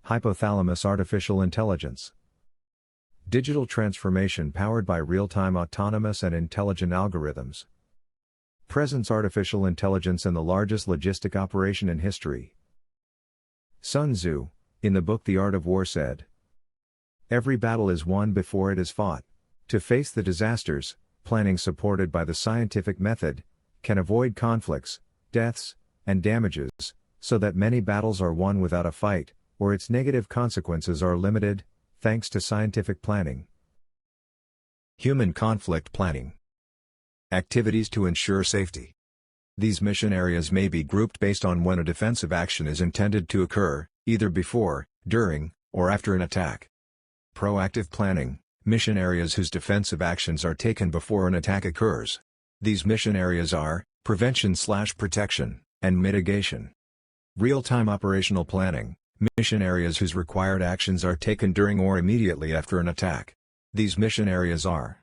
Hypothalamus artificial intelligence. Digital transformation powered by real-time autonomous and intelligent algorithms. Presence artificial intelligence in the largest logistic operation in history. Sun Tzu, in the book The Art of War said, "Every battle is won before it is fought. To face the disasters, planning supported by the scientific method, can avoid conflicts, deaths, and damages, so that many battles are won without a fight, or its negative consequences are limited, thanks to scientific planning." Human conflict planning. Activities to ensure safety. These mission areas may be grouped based on when a defensive action is intended to occur, either before, during, or after an attack. Proactive planning. Mission areas whose defensive actions are taken before an attack occurs. These mission areas are prevention/protection and mitigation. Real-time operational planning. Mission areas whose required actions are taken during or immediately after an attack. These mission areas are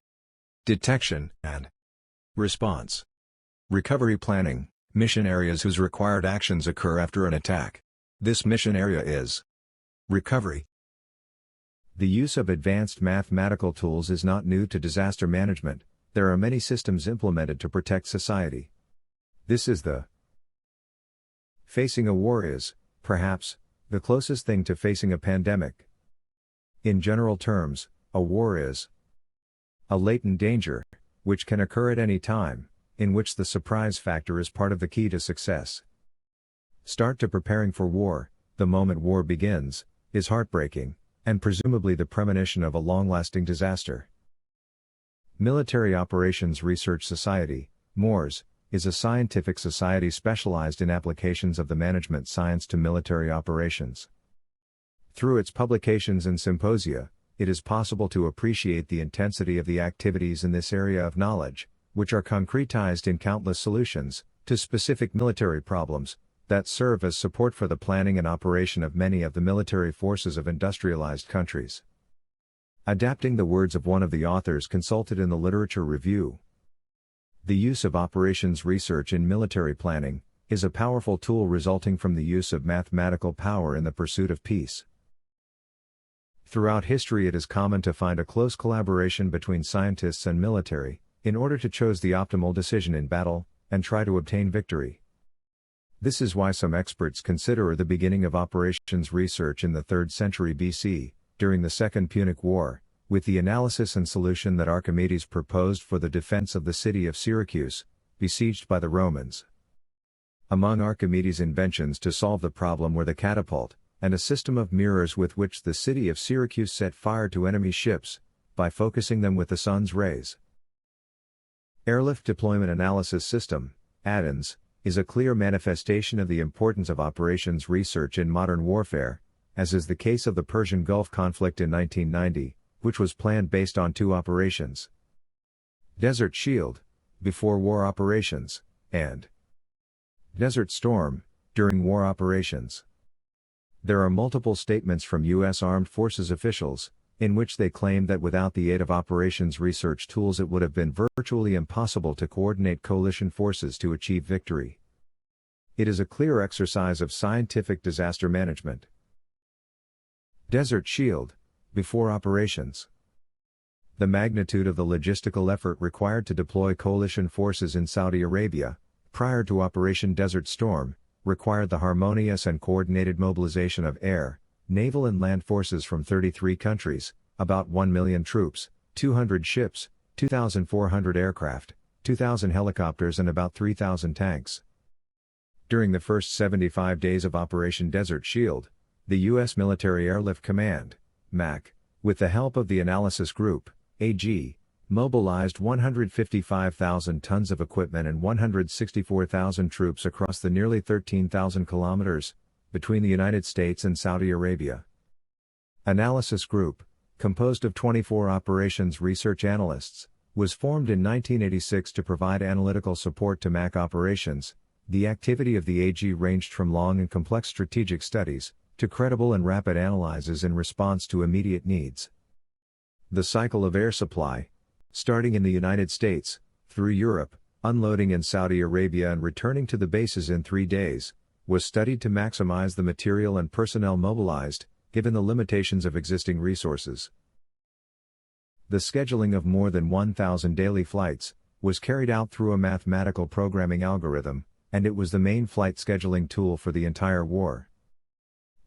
detection and response. Recovery planning. Mission areas whose required actions occur after an attack. This mission area is recovery. The use of advanced mathematical tools is not new to disaster management. There are many systems implemented to protect society. This is the facing a war is, perhaps, the closest thing to facing a pandemic. In general terms, a war is a latent danger, which can occur at any time, in which the surprise factor is part of the key to success. Start to preparing for war, the moment war begins, is heartbreaking, and presumably the premonition of a long-lasting disaster. Military Operations Research Society, MORS, is a scientific society specialized in applications of the management science to military operations. Through its publications and symposia, it is possible to appreciate the intensity of the activities in this area of knowledge, which are concretized in countless solutions to specific military problems that serve as support for the planning and operation of many of the military forces of industrialized countries. Adapting the words of one of the authors consulted in the Literature Review, the use of operations research in military planning is a powerful tool resulting from the use of mathematical power in the pursuit of peace. Throughout history, it is common to find a close collaboration between scientists and military, in order to choose the optimal decision in battle, and try to obtain victory. This is why some experts consider the beginning of operations research in the 3rd century BC, during the Second Punic War, with the analysis and solution that Archimedes proposed for the defense of the city of Syracuse, besieged by the Romans. Among Archimedes' inventions to solve the problem were the catapult, and a system of mirrors with which the city of Syracuse set fire to enemy ships, by focusing them with the sun's rays. Airlift Deployment Analysis System, ADANS, is a clear manifestation of the importance of operations research in modern warfare, as is the case of the Persian Gulf conflict in 1990, which was planned based on 2 operations: Desert Shield, before war operations, and Desert Storm, during war operations. There are multiple statements from U.S. Armed Forces officials, in which they claim that without the aid of operations research tools it would have been virtually impossible to coordinate coalition forces to achieve victory. It is a clear exercise of scientific disaster management. Desert Shield, before operations. The magnitude of the logistical effort required to deploy coalition forces in Saudi Arabia, prior to Operation Desert Storm, required the harmonious and coordinated mobilization of air, naval and land forces from 33 countries, about 1 million troops, 200 ships, 2,400 aircraft, 2,000 helicopters and about 3,000 tanks. During the first 75 days of Operation Desert Shield, the U.S. Military Airlift Command, MAC, with the help of the Analysis Group, AG, mobilized 155,000 tons of equipment and 164,000 troops across the nearly 13,000 kilometers between the United States and Saudi Arabia. Analysis Group, composed of 24 operations research analysts, was formed in 1986 to provide analytical support to MAC operations. The activity of the AG ranged from long and complex strategic studies to credible and rapid analyses in response to immediate needs. The cycle of air supply, starting in the United States, through Europe, unloading in Saudi Arabia and returning to the bases in 3 days, was studied to maximize the material and personnel mobilized, given the limitations of existing resources. The scheduling of more than 1,000 daily flights was carried out through a mathematical programming algorithm, and it was the main flight scheduling tool for the entire war.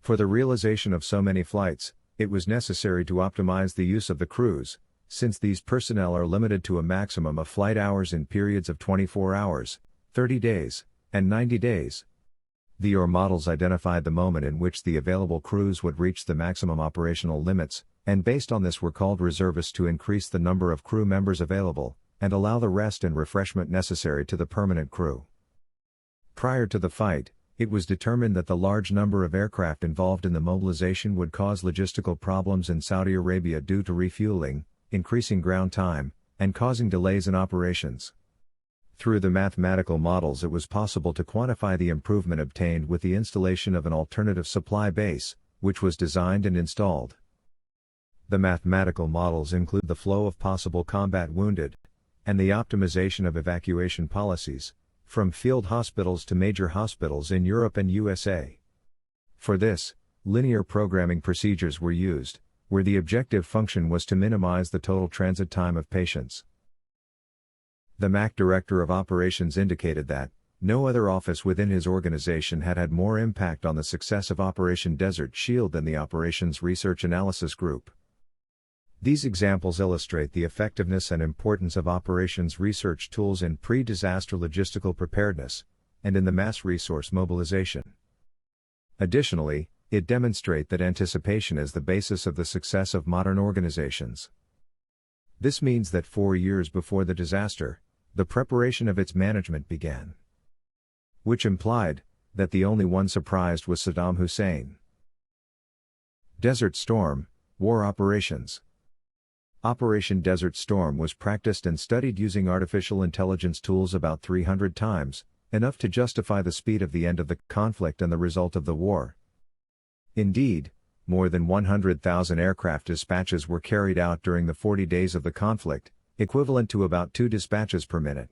For the realization of so many flights, it was necessary to optimize the use of the crews, since these personnel are limited to a maximum of flight hours in periods of 24 hours, 30 days, and 90 days. The OR models identified the moment in which the available crews would reach the maximum operational limits, and based on this were called reservists to increase the number of crew members available, and allow the rest and refreshment necessary to the permanent crew. Prior to the fight, it was determined that the large number of aircraft involved in the mobilization would cause logistical problems in Saudi Arabia due to refueling, increasing ground time, and causing delays in operations. Through the mathematical models, it was possible to quantify the improvement obtained with the installation of an alternative supply base, which was designed and installed. The mathematical models include the flow of possible combat wounded, and the optimization of evacuation policies, from field hospitals to major hospitals in Europe and USA. For this, linear programming procedures were used, where the objective function was to minimize the total transit time of patients. The MAC Director of Operations indicated that, no other office within his organization had had more impact on the success of Operation Desert Shield than the Operations Research Analysis Group. These examples illustrate the effectiveness and importance of operations research tools in pre-disaster logistical preparedness, and in the mass resource mobilization. Additionally, it demonstrates that anticipation is the basis of the success of modern organizations. This means that 4 years before the disaster, the preparation of its management began. Which implied that the only one surprised was Saddam Hussein. Desert Storm, War Operations. Operation Desert Storm was practiced and studied using artificial intelligence tools about 300 times, enough to justify the speed of the end of the conflict and the result of the war. Indeed, more than 100,000 aircraft dispatches were carried out during the 40 days of the conflict, equivalent to about 2 dispatches per minute.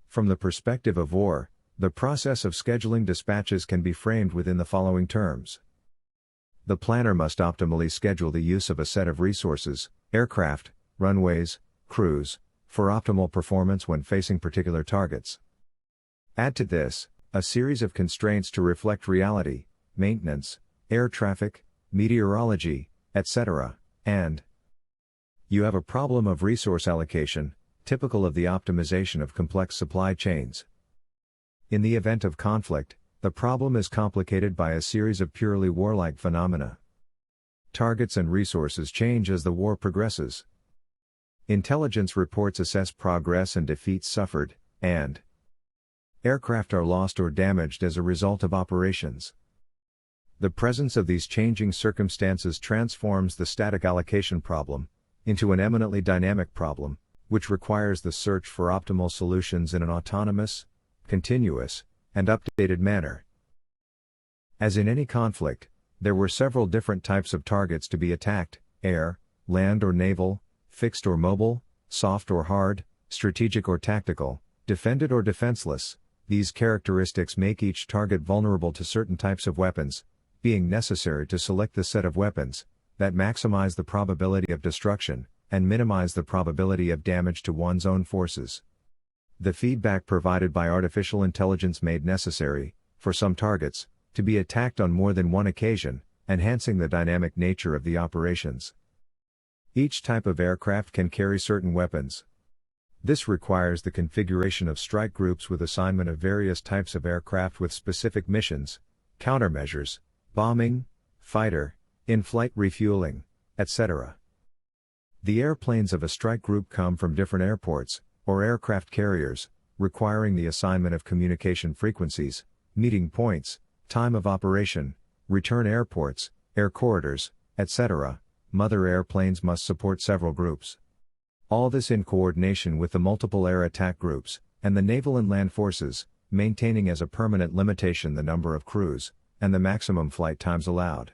From the perspective of war, the process of scheduling dispatches can be framed within the following terms. The planner must optimally schedule the use of a set of resources, aircraft, runways, crews, for optimal performance when facing particular targets. Add to this, a series of constraints to reflect reality, maintenance, air traffic, meteorology, etc., and you have a problem of resource allocation, typical of the optimization of complex supply chains. In the event of conflict, the problem is complicated by a series of purely warlike phenomena. Targets and resources change as the war progresses. Intelligence reports assess progress and defeats suffered, and aircraft are lost or damaged as a result of operations. The presence of these changing circumstances transforms the static allocation problem into an eminently dynamic problem, which requires the search for optimal solutions in an autonomous, continuous, and updated manner. As in any conflict, there were several different types of targets to be attacked: air, land or naval, fixed or mobile, soft or hard, strategic or tactical, defended or defenseless. These characteristics make each target vulnerable to certain types of weapons, being necessary to select the set of weapons that maximize the probability of destruction and minimize the probability of damage to one's own forces. The feedback provided by artificial intelligence made necessary, for some targets, to be attacked on more than one occasion, enhancing the dynamic nature of the operations. Each type of aircraft can carry certain weapons. This requires the configuration of strike groups with assignment of various types of aircraft with specific missions, countermeasures, bombing, fighter, in-flight refueling, etc. The airplanes of a strike group come from different airports, or aircraft carriers, requiring the assignment of communication frequencies, meeting points, time of operation, return airports, air corridors, etc. Mother airplanes must support several groups. All this in coordination with the multiple air attack groups, and the naval and land forces, maintaining as a permanent limitation the number of crews, and the maximum flight times allowed.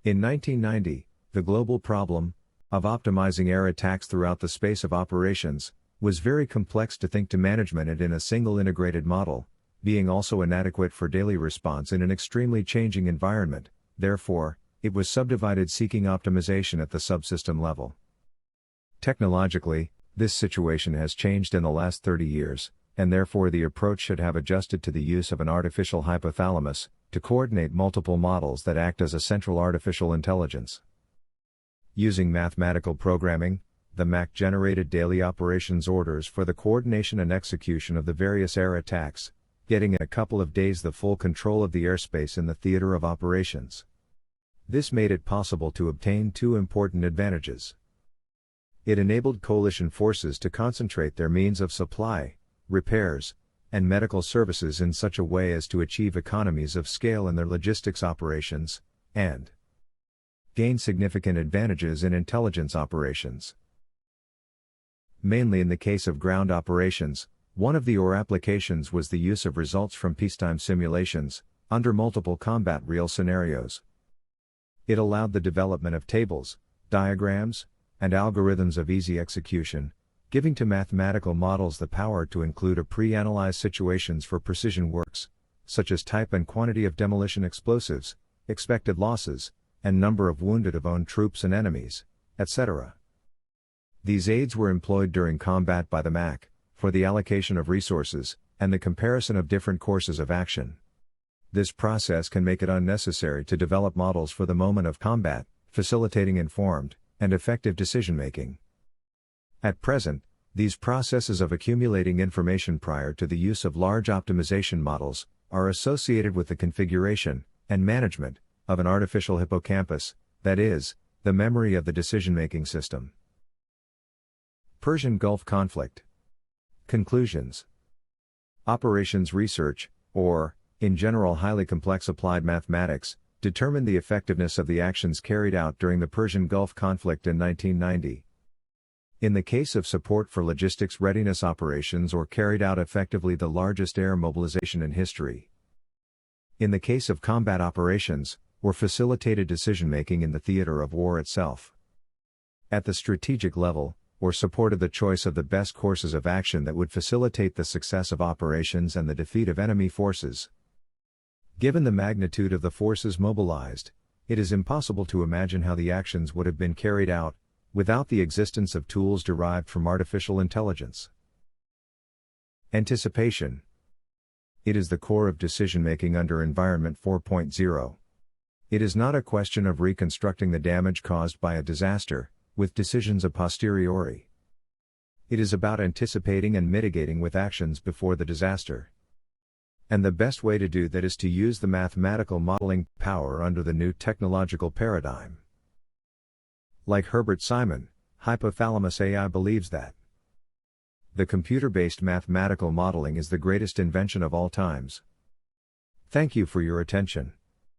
In 1990, the global problem of optimizing air attacks throughout the space of operations was very complex to think to management it in a single integrated model, being also inadequate for daily response in an extremely changing environment. Therefore, it was subdivided seeking optimization at the subsystem level. Technologically, this situation has changed in the last 30 years, and therefore the approach should have adjusted to the use of an artificial hypothalamus, to coordinate multiple models that act as a central artificial intelligence. Using mathematical programming, the MAC generated daily operations orders for the coordination and execution of the various air attacks, getting in a couple of days the full control of the airspace in the theater of operations. This made it possible to obtain two important advantages. It enabled coalition forces to concentrate their means of supply, repairs, and medical services in such a way as to achieve economies of scale in their logistics operations, and gain significant advantages in intelligence operations. Mainly in the case of ground operations, one of the OR applications was the use of results from peacetime simulations, under multiple combat real scenarios. It allowed the development of tables, diagrams, and algorithms of easy execution, giving to mathematical models the power to include a pre-analyzed situations for precision works, such as type and quantity of demolition explosives, expected losses, and number of wounded of own troops and enemies, etc. These aids were employed during combat by the MAC, for the allocation of resources, and the comparison of different courses of action. This process can make it unnecessary to develop models for the moment of combat, facilitating informed and effective decision-making. At present, these processes of accumulating information prior to the use of large optimization models are associated with the configuration and management of an artificial hippocampus, that is, the memory of the decision-making system. Persian Gulf conflict. Conclusions. Operations research, or, in general highly complex applied mathematics, determined the effectiveness of the actions carried out during the Persian Gulf conflict in 1990. In the case of support for logistics readiness operations or carried out effectively the largest air mobilization in history. In the case of combat operations, or facilitated decision-making in the theater of war itself. At the strategic level, or supported the choice of the best courses of action that would facilitate the success of operations and the defeat of enemy forces. Given the magnitude of the forces mobilized, it is impossible to imagine how the actions would have been carried out, without the existence of tools derived from artificial intelligence. Anticipation. It is the core of decision-making under Environment 4.0. It is not a question of reconstructing the damage caused by a disaster, with decisions a posteriori. It is about anticipating and mitigating with actions before the disaster. And the best way to do that is to use the mathematical modeling power under the new technological paradigm. Like Herbert Simon, Hypothalamus AI believes that the computer-based mathematical modeling is the greatest invention of all times. Thank you for your attention.